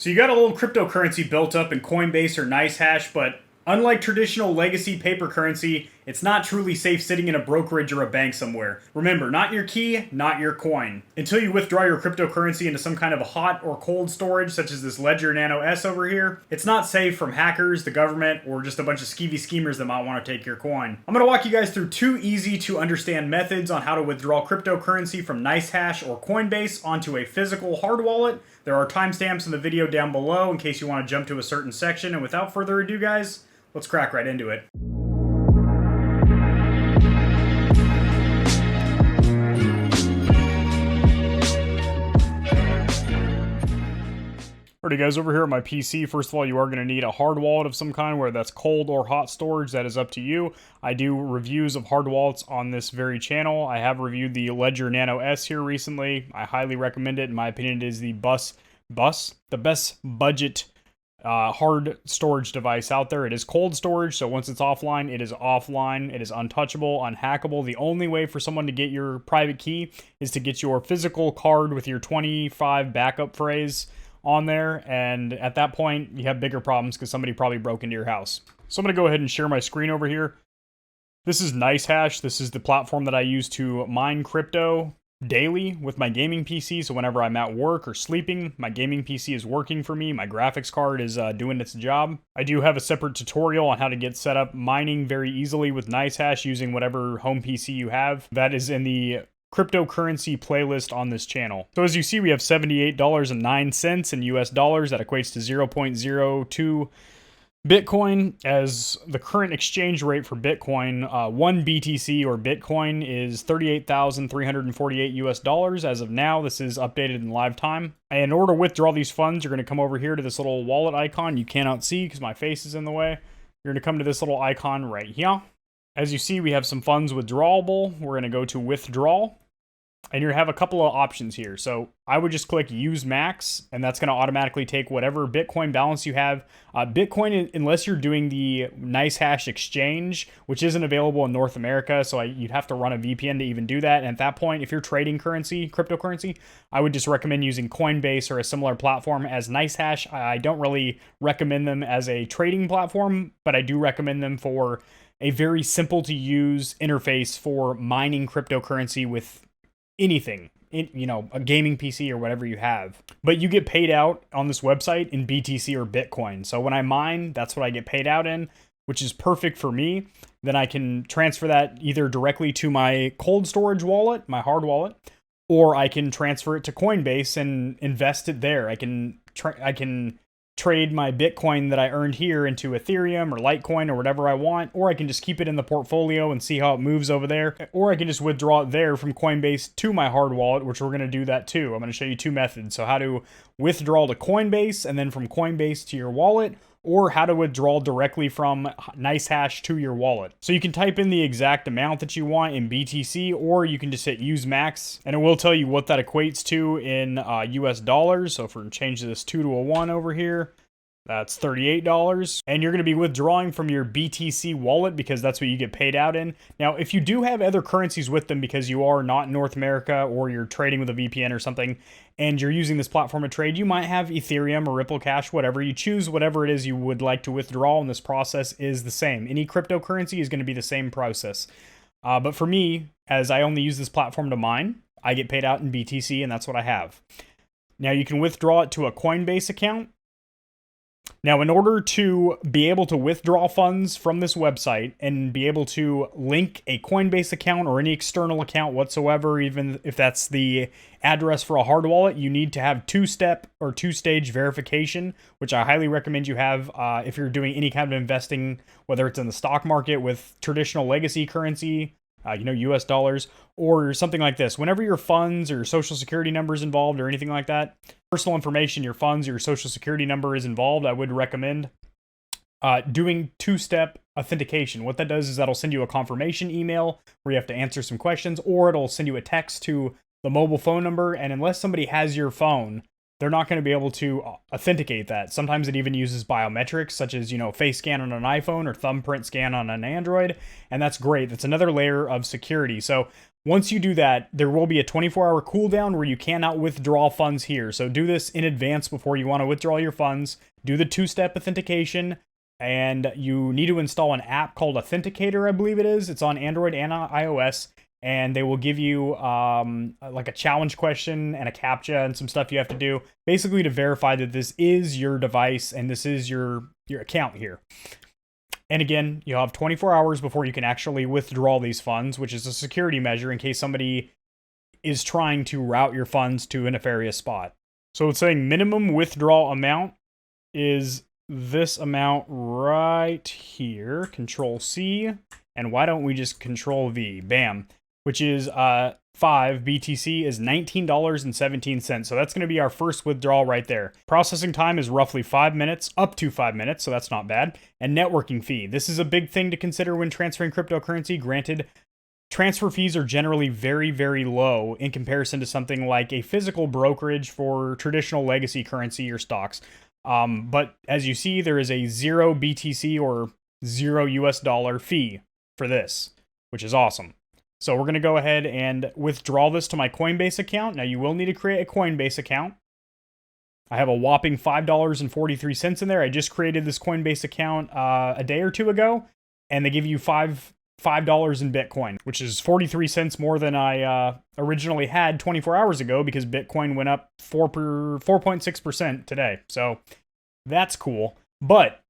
So you got a little cryptocurrency built up in Coinbase or NiceHash, but unlike traditional legacy paper currency, it's not truly safe sitting in a brokerage or a bank somewhere. Remember, not your key, not your coin. Until you withdraw your cryptocurrency into some kind of a hot or cold storage, such as this Ledger Nano S over here, it's not safe from hackers, the government, or just a bunch of skeevy schemers that might want to take your coin. I'm going to walk you guys through 2 easy to understand methods on how to withdraw cryptocurrency from NiceHash or Coinbase onto a physical hard wallet. There are timestamps in the video down below in case you want to jump to a certain section, and without further ado guys, let's crack right into it. Alrighty guys, over here on my PC, first of all, you are going to need a hard wallet of some kind, whether that's cold or hot storage. That is up to you. I do reviews of hard wallets on this very channel. I have reviewed the Ledger Nano S here recently. I highly recommend it. In my opinion, it is the best budget hard storage device out there. It is cold storage, so once it's offline, it is offline. It is untouchable, unhackable. The only way for someone to get your private key is to get your physical card with your 25 backup phrase on there, and at that point you have bigger problems because somebody probably broke into your house. So I'm going to go ahead and share my screen over here. This is NiceHash. This is the platform that I use to mine crypto daily with my gaming PC. So whenever I'm at work or sleeping, my gaming PC is working for me. My graphics card is doing its job. I do have a separate tutorial on how to get set up mining very easily with NiceHash using whatever home PC you have. That is in the cryptocurrency playlist on this channel. So as you see, we have $78.09 in US dollars. That equates to 0.02 Bitcoin. As the current exchange rate for Bitcoin, 1 BTC or Bitcoin is 38,348 US dollars. As of now, this is updated in live time. And in order to withdraw these funds, you're going to come over here to this little wallet icon. You cannot see because my face is in the way. You're going to come to this little icon right here. As you see, we have some funds withdrawable. We're going to go to withdraw. And you have a couple of options here. So I would just click use max, and that's going to automatically take whatever Bitcoin balance you have. Bitcoin, unless you're doing the NiceHash exchange, which isn't available in North America, so you'd have to run a VPN to even do that. And at that point, if you're trading cryptocurrency, I would just recommend using Coinbase or a similar platform as NiceHash. I don't really recommend them as a trading platform, but I do recommend them for a very simple to use interface for mining cryptocurrency with anything, a gaming PC or whatever you have. But you get paid out on this website in BTC or Bitcoin. So when I mine, that's what I get paid out in, which is perfect for me. Then I can transfer that either directly to my cold storage wallet, my hard wallet, or I can transfer it to Coinbase and invest it there. I can trade my Bitcoin that I earned here into Ethereum or Litecoin or whatever I want, or I can just keep it in the portfolio and see how it moves over there, or I can just withdraw it there from Coinbase to my hard wallet, which we're going to do that too. I'm going to show you 2 methods. So how to withdraw to Coinbase and then from Coinbase to your wallet, or how to withdraw directly from NiceHash to your wallet. So you can type in the exact amount that you want in BTC, or you can just hit use max, and it will tell you what that equates to in US dollars. So if we change this 2 to a 1 over here, that's $38. And you're going to be withdrawing from your BTC wallet because that's what you get paid out in. Now, if you do have other currencies with them because you are not in North America or you're trading with a VPN or something, and you're using this platform to trade, you might have Ethereum or Ripple Cash, whatever. You choose whatever it is you would like to withdraw, and this process is the same. Any cryptocurrency is going to be the same process. But for me, as I only use this platform to mine, I get paid out in BTC, and that's what I have. Now, you can withdraw it to a Coinbase account. Now, in order to be able to withdraw funds from this website and be able to link a Coinbase account or any external account whatsoever, even if that's the address for a hard wallet, you need to have 2-step or 2-stage verification, which I highly recommend you have if you're doing any kind of investing, whether it's in the stock market with traditional legacy currency, US dollars, or something like this. Whenever your funds or your social security number is involved or anything like that, personal information, your funds, your social security number is involved, I would recommend doing 2-step authentication. What that does is that'll send you a confirmation email where you have to answer some questions, or it'll send you a text to the mobile phone number, and unless somebody has your phone, they're not going to be able to authenticate that. Sometimes it even uses biometrics, such as, face scan on an iPhone or thumbprint scan on an Android, and that's great. That's another layer of security. So Once you do that, there will be a 24-hour cooldown where you cannot withdraw funds here. So do this in advance before you want to withdraw your funds. Do the two-step authentication, and you need to install an app called Authenticator, I believe it is. It's on Android and on iOS, and they will give you like a challenge question and a CAPTCHA and some stuff you have to do, basically to verify that this is your device and this is your account here. And again, you'll have 24 hours before you can actually withdraw these funds, which is a security measure in case somebody is trying to route your funds to a nefarious spot. So it's saying minimum withdrawal amount is this amount right here. Control C. And why don't we just Control V? Bam. Which is 5 BTC is $19.17. So that's going to be our first withdrawal right there. Processing time is roughly 5 minutes, up to 5 minutes, so that's not bad. And networking fee. This is a big thing to consider when transferring cryptocurrency. Granted, transfer fees are generally very, very low in comparison to something like a physical brokerage for traditional legacy currency or stocks. But as you see, there is a 0 BTC or 0 US dollar fee for this, which is awesome. So we're going to go ahead and withdraw this to my Coinbase account. Now you will need to create a Coinbase account. I have a whopping $5.43 in there. I just created this Coinbase account a day or two ago, and they give you $5 in Bitcoin, which is 43 cents more than I originally had 24 hours ago because Bitcoin went up 4.6% today. So that's cool. But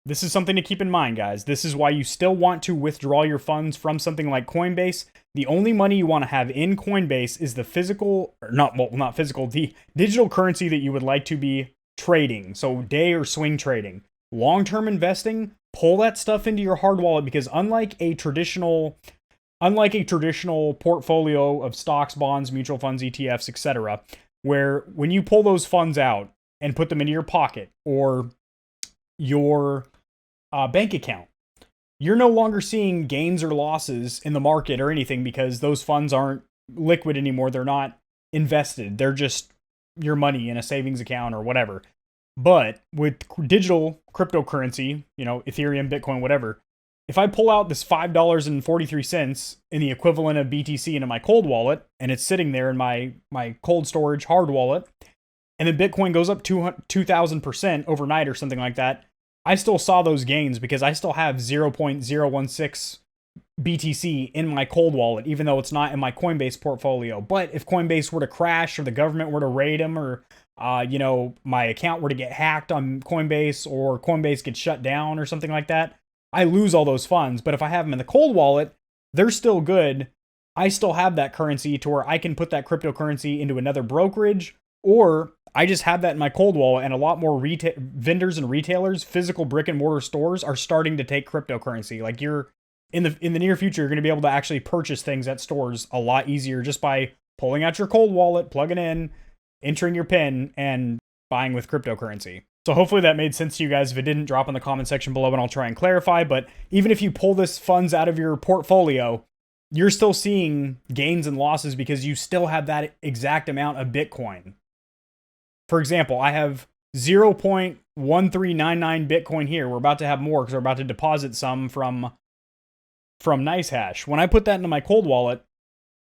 this is something to keep in mind, guys. This is why you still want to withdraw your funds from something like Coinbase. The only money you want to have in Coinbase is the the digital currency that you would like to be trading. So day or swing trading. Long-term investing, pull that stuff into your hard wallet because unlike a traditional portfolio of stocks, bonds, mutual funds, ETFs, etc., where when you pull those funds out and put them into your pocket or your bank account, you're no longer seeing gains or losses in the market or anything because those funds aren't liquid anymore. They're not invested. They're just your money in a savings account or whatever. But with digital cryptocurrency, Ethereum, Bitcoin, whatever, if I pull out this $5.43 in the equivalent of BTC into my cold wallet and it's sitting there in my cold storage hard wallet, and then Bitcoin goes up 2,000% overnight or something like that, I still saw those gains because I still have 0.016 BTC in my cold wallet, even though it's not in my Coinbase portfolio. But if Coinbase were to crash or the government were to raid them or, my account were to get hacked on Coinbase or Coinbase gets shut down or something like that, I lose all those funds. But if I have them in the cold wallet, they're still good. I still have that currency to where I can put that cryptocurrency into another brokerage, or I just have that in my cold wallet, and a lot more vendors and retailers, physical brick and mortar stores, are starting to take cryptocurrency. Like you're in the near future, you're going to be able to actually purchase things at stores a lot easier just by pulling out your cold wallet, plugging in, entering your PIN, and buying with cryptocurrency. So hopefully that made sense to you guys. If it didn't, drop in the comment section below and I'll try and clarify. But even if you pull this funds out of your portfolio, you're still seeing gains and losses because you still have that exact amount of Bitcoin. For example, I have 0.1399 Bitcoin here. We're about to have more because we're about to deposit some from NiceHash. When I put that into my cold wallet,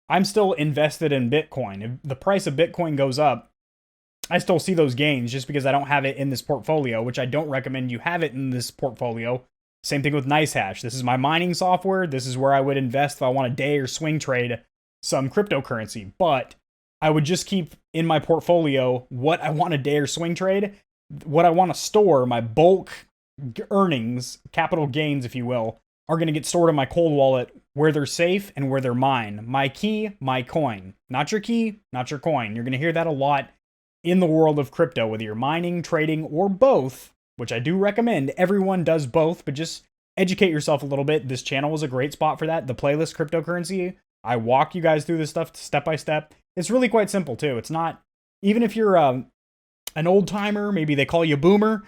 I'm still invested in Bitcoin. If the price of Bitcoin goes up, I still see those gains just because I don't have it in this portfolio, which I don't recommend you have it in this portfolio. Same thing with NiceHash. This is my mining software. This is where I would invest if I want to day or swing trade some cryptocurrency. But I would just keep in my portfolio what I want to day or swing trade, what I want to store, my bulk earnings, capital gains, if you will, are going to get stored in my cold wallet where they're safe and where they're mine. My key, my coin. Not your key, not your coin. You're going to hear that a lot in the world of crypto, whether you're mining, trading, or both, which I do recommend. Everyone does both, but just educate yourself a little bit. This channel is a great spot for that. The playlist Cryptocurrency, I walk you guys through this stuff step by step. It's really quite simple too. It's not, even if you're an old timer, maybe they call you boomer,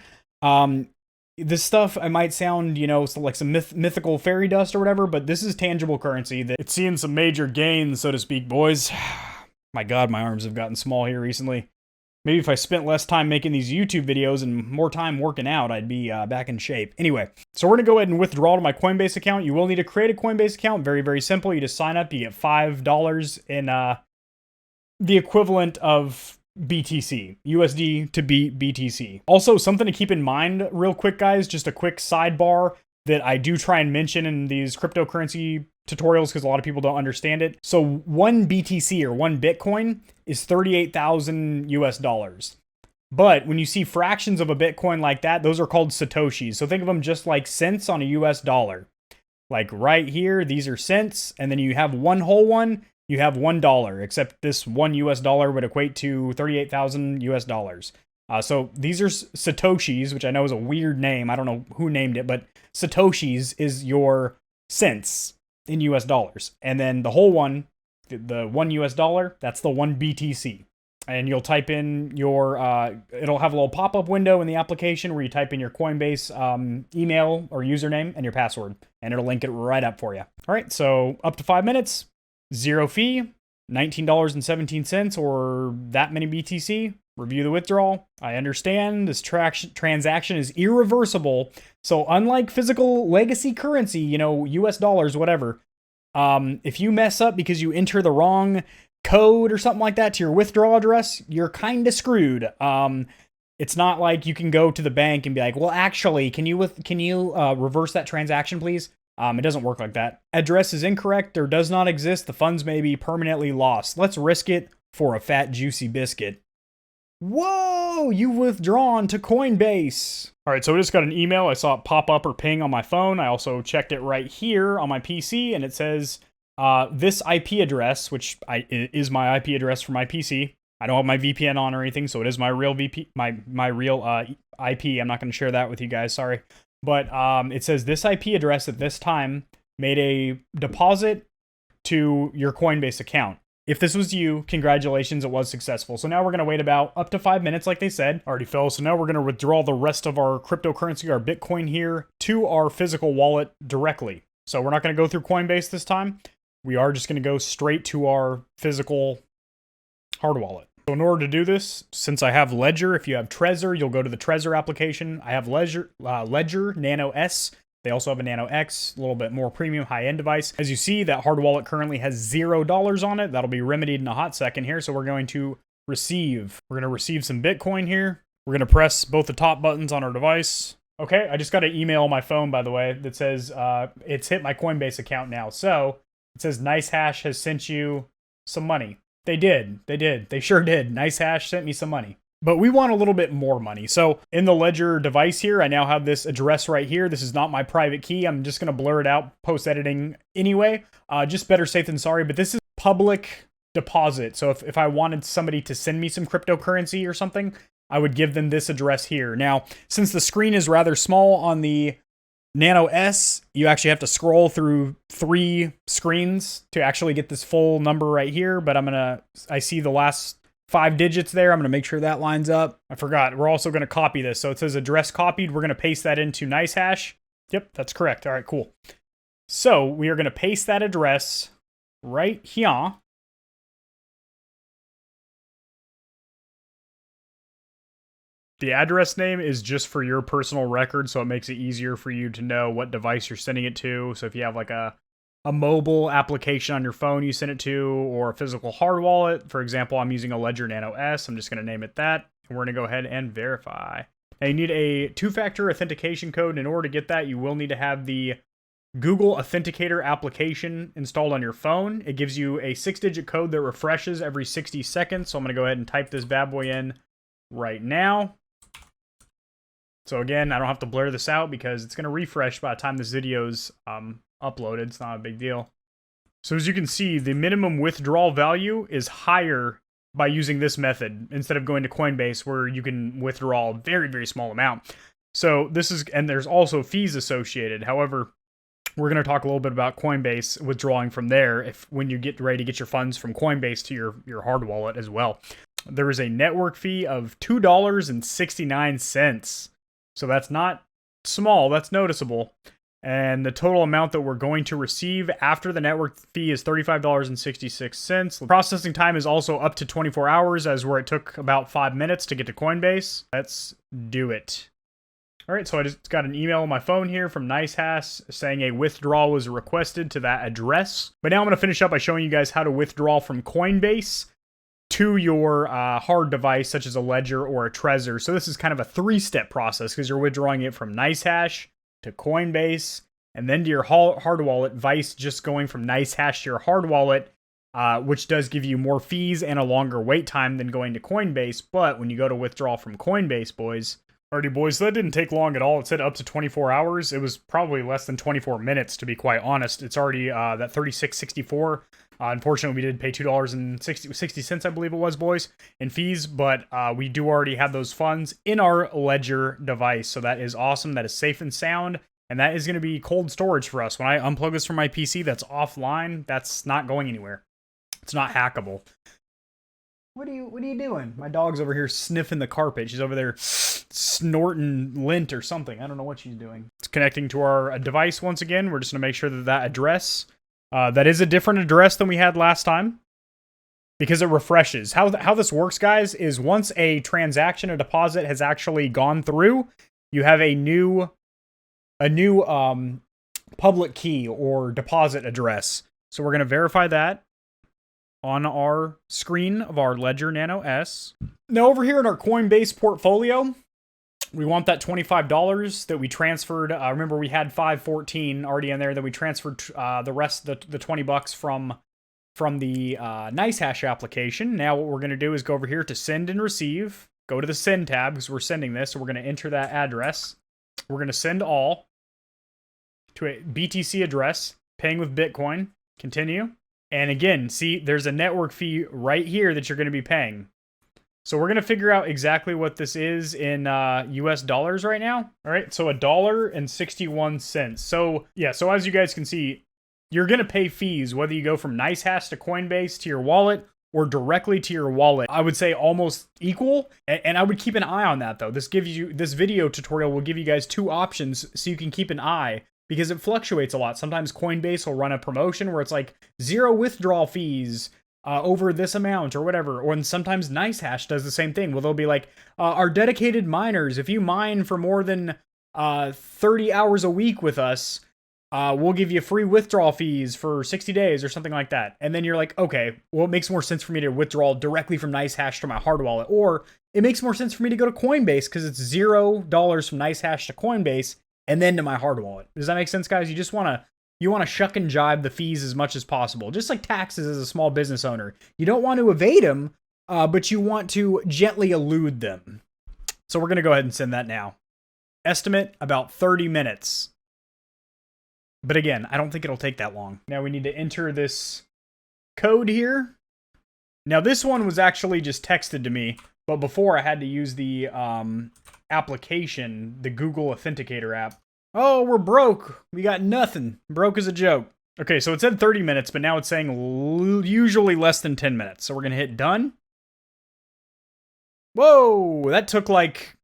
this stuff, I might sound, like some mythical fairy dust or whatever, but this is tangible currency that it's seeing some major gains, so to speak, boys. My God, my arms have gotten small here recently. Maybe if I spent less time making these YouTube videos and more time working out, I'd be back in shape. Anyway, so we're going to go ahead and withdraw to my Coinbase account. You will need to create a Coinbase account. Very, very simple. You just sign up. You get $5 in the equivalent of BTC, USD to BTC. Also, something to keep in mind real quick, guys, just a quick sidebar that I do try and mention in these cryptocurrency tutorials because a lot of people don't understand it. So 1 BTC or 1 Bitcoin is 38,000 US dollars. But when you see fractions of a Bitcoin like that, those are called Satoshis. So think of them just like cents on a US dollar. Like right here, these are cents, and then you have one whole one, you have $1, except this 1 US dollar would equate to 38,000 US dollars. So these are Satoshis, which I know is a weird name. I don't know who named it, but Satoshis is your cents in US dollars. And then the whole one, the 1 US dollar, that's the 1 BTC. And you'll type in your, it'll have a little pop-up window in the application where you type in your Coinbase email or username and your password, and it'll link it right up for you. All right, so up to 5 minutes, 0 fee, $19.17 or that many BTC. Review the withdrawal. I understand this transaction is irreversible. So unlike physical legacy currency, you know, US dollars, whatever, if you mess up because you enter the wrong code or something like that to your withdrawal address, you're kind of screwed. It's not like you can go to the bank and be like, well, actually, can you reverse that transaction, please? It doesn't work like that. Address is incorrect or does not exist. The funds may be permanently lost. Let's risk it for a fat, juicy biscuit. Whoa, you've withdrawn to Coinbase. All right, so I just got an email. I saw it pop up or ping on my phone. I also checked it right here on my PC, and it says this IP address, which is my IP address for my PC. I don't have my VPN on or anything, so it is my real my real IP. I'm not going to share that with you guys, sorry. But it says this IP address at this time made a deposit to your Coinbase account. If this was you, congratulations, it was successful. So now we're going to wait about up to 5 minutes, like they said. Alrighty, fellas, so now we're going to withdraw the rest of our cryptocurrency, our Bitcoin here, to our physical wallet directly. So we're not going to go through Coinbase this time. We are just going to go straight to our physical Hardwallet. So in order to do this, since I have Ledger, if you have Trezor, you'll go to the Trezor application. I have Ledger Nano S. They also have a Nano X, a little bit more premium high-end device. As you see, that Hardwallet currently has $0 on it. That'll be remedied in a hot second here. So we're going to receive. We're going to receive some Bitcoin here. We're going to press both the top buttons on our device. Okay, I just got an email on my phone, by the way, that says it's hit my Coinbase account now. So it says NiceHash has sent you some money. They did. They sure did. NiceHash sent me some money. But we want a little bit more money. So in the Ledger device here, I now have this address right here. This is not my private key. I'm just going to blur it out post-editing anyway. Just better safe than sorry. But this is public deposit. So if I wanted somebody to send me some cryptocurrency or something, I would give them this address here. Now, since the screen is rather small on the Nano S, you actually have to scroll through 3 screens to actually get this full number right here. But I see the last 5 digits there. I'm going to make sure that lines up. I forgot. We're also going to copy this. So it says address copied. We're going to paste that into NiceHash. Yep, that's correct. All right, cool. So we are going to paste that address right here. The address name is just for your personal record, so it makes it easier for you to know what device you're sending it to. So if you have like a mobile application on your phone you send it to, or a physical hard wallet. For example, I'm using a Ledger Nano S. I'm just going to name it that. And we're going to go ahead and verify. Now you need a 2-factor authentication code. And in order to get that, you will need to have the Google Authenticator application installed on your phone. It gives you a 6-digit code that refreshes every 60 seconds. So I'm going to go ahead and type this bad boy in right now. So again, I don't have to blur this out because it's going to refresh by the time this video's uploaded. It's not a big deal. So as you can see, the minimum withdrawal value is higher by using this method instead of going to Coinbase where you can withdraw a very, very small amount. So this is, and there's also fees associated. However, we're going to talk a little bit about Coinbase withdrawing from there when you get ready to get your funds from Coinbase to your hard wallet as well. There is a network fee of $2.69. So that's not small, that's noticeable. And the total amount that we're going to receive after the network fee is $35.66. Processing time is also up to 24 hours, as where it took about 5 minutes to get to Coinbase. Let's do it. All right, so I just got an email on my phone here from NiceHash saying a withdrawal was requested to that address. But now I'm going to finish up by showing you guys how to withdraw from Coinbase to your hard device, such as a Ledger or a Trezor. So this is kind of a 3-step process because you're withdrawing it from NiceHash to Coinbase, and then to your hard wallet, vice just going from NiceHash to your hard wallet, which does give you more fees and a longer wait time than going to Coinbase. But when you go to withdraw from Coinbase, boys, so that didn't take long at all. It said up to 24 hours. It was probably less than 24 minutes, to be quite honest. It's already that $36.64. Unfortunately, we did pay $2.60, I believe it was, boys, in fees, but we do already have those funds in our Ledger device, so that is awesome. That is safe and sound, and that is going to be cold storage for us. When I unplug this from my PC, that's offline. That's not going anywhere. It's not hackable. What are you doing? My dog's over here sniffing the carpet. She's over there snorting lint or something. I don't know what she's doing. It's connecting to our device once again. We're just going to make sure that that address... that is a different address than we had last time because it refreshes. How this works, guys, is once a transaction, a deposit has actually gone through, you have a new public key or deposit address. So we're going to verify that on our screen of our Ledger Nano S. Now over here in our Coinbase portfolio, we want that $25 that we transferred. Remember, we had $514 already in there. Then we transferred the rest, the $20 from the NiceHash application. Now what we're going to do is go over here to send and receive. Go to the send tab because we're sending this. So we're going to enter that address. We're going to send all to a BTC address, paying with Bitcoin. Continue. And again, see, there's a network fee right here that you're going to be paying. So we're going to figure out exactly what this is in US dollars right now. All right, so $1.61. So yeah, so as you guys can see, you're going to pay fees whether you go from NiceHash to Coinbase to your wallet or directly to your wallet. I would say almost equal, and I would keep an eye on that though. This video tutorial will give you guys 2 options so you can keep an eye, because it fluctuates a lot. Sometimes Coinbase will run a promotion where it's like 0 withdrawal fees over this amount or whatever. Or sometimes NiceHash does the same thing. Well, they'll be like, our dedicated miners, if you mine for more than 30 hours a week with us, we'll give you free withdrawal fees for 60 days or something like that. And then you're like, okay, well, it makes more sense for me to withdraw directly from NiceHash to my hard wallet. Or it makes more sense for me to go to Coinbase because it's $0 from NiceHash to Coinbase and then to my hard wallet. Does that make sense, guys? You just want to shuck and jibe the fees as much as possible. Just like taxes as a small business owner. You don't want to evade them, but you want to gently elude them. So we're going to go ahead and send that now. Estimate about 30 minutes. But again, I don't think it'll take that long. Now we need to enter this code here. Now this one was actually just texted to me, but before I had to use the application, the Google Authenticator app. Oh, we're broke. We got nothing. Broke as a joke. Okay, so it said 30 minutes, but now it's saying usually less than 10 minutes. So we're going to hit done. Whoa, that took like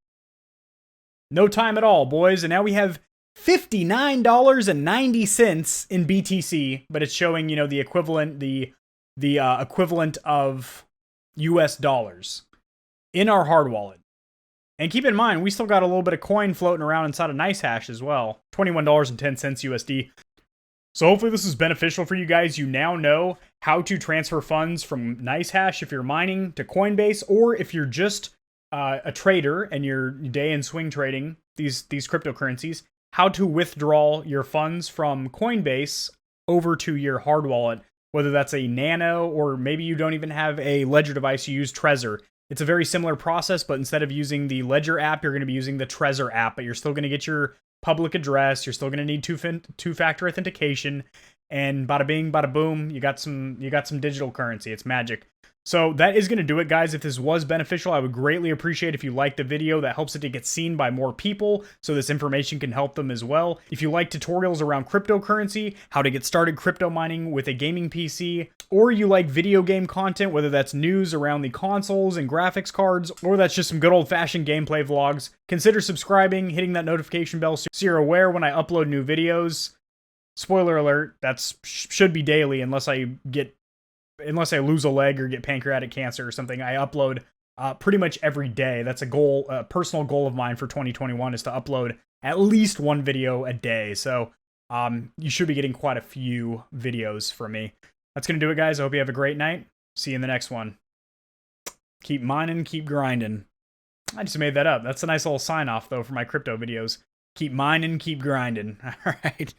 no time at all, boys. And now we have $59.90 in BTC, but it's showing, you know, the equivalent, the equivalent of US dollars in our hard wallet. And keep in mind, we still got a little bit of coin floating around inside of NiceHash as well. $21.10 USD. So hopefully this is beneficial for you guys. You now know how to transfer funds from NiceHash if you're mining to Coinbase, or if you're just a trader and you're day and swing trading these cryptocurrencies, how to withdraw your funds from Coinbase over to your hard wallet, whether that's a Nano or maybe you don't even have a Ledger device, you use Trezor. It's a very similar process, but instead of using the Ledger app, you're going to be using the Trezor app, but you're still going to get your public address. You're still going to need two-factor authentication, and bada bing, bada boom, you got some digital currency. It's magic. So that is going to do it, guys. If this was beneficial, I would greatly appreciate if you liked the video. That helps it to get seen by more people, so this information can help them as well. If you like tutorials around cryptocurrency, how to get started crypto mining with a gaming PC, or you like video game content, whether that's news around the consoles and graphics cards, or that's just some good old-fashioned gameplay vlogs, consider subscribing, hitting that notification bell so you're aware when I upload new videos. Spoiler alert, that's should be daily unless I lose a leg or get pancreatic cancer or something. I upload pretty much every day. That's a goal, a personal goal of mine for 2021 is to upload at least one video a day. So you should be getting quite a few videos from me. That's going to do it, guys. I hope you have a great night. See you in the next one. Keep mining, keep grinding. I just made that up. That's a nice little sign off, though, for my crypto videos. Keep mining, keep grinding. All right.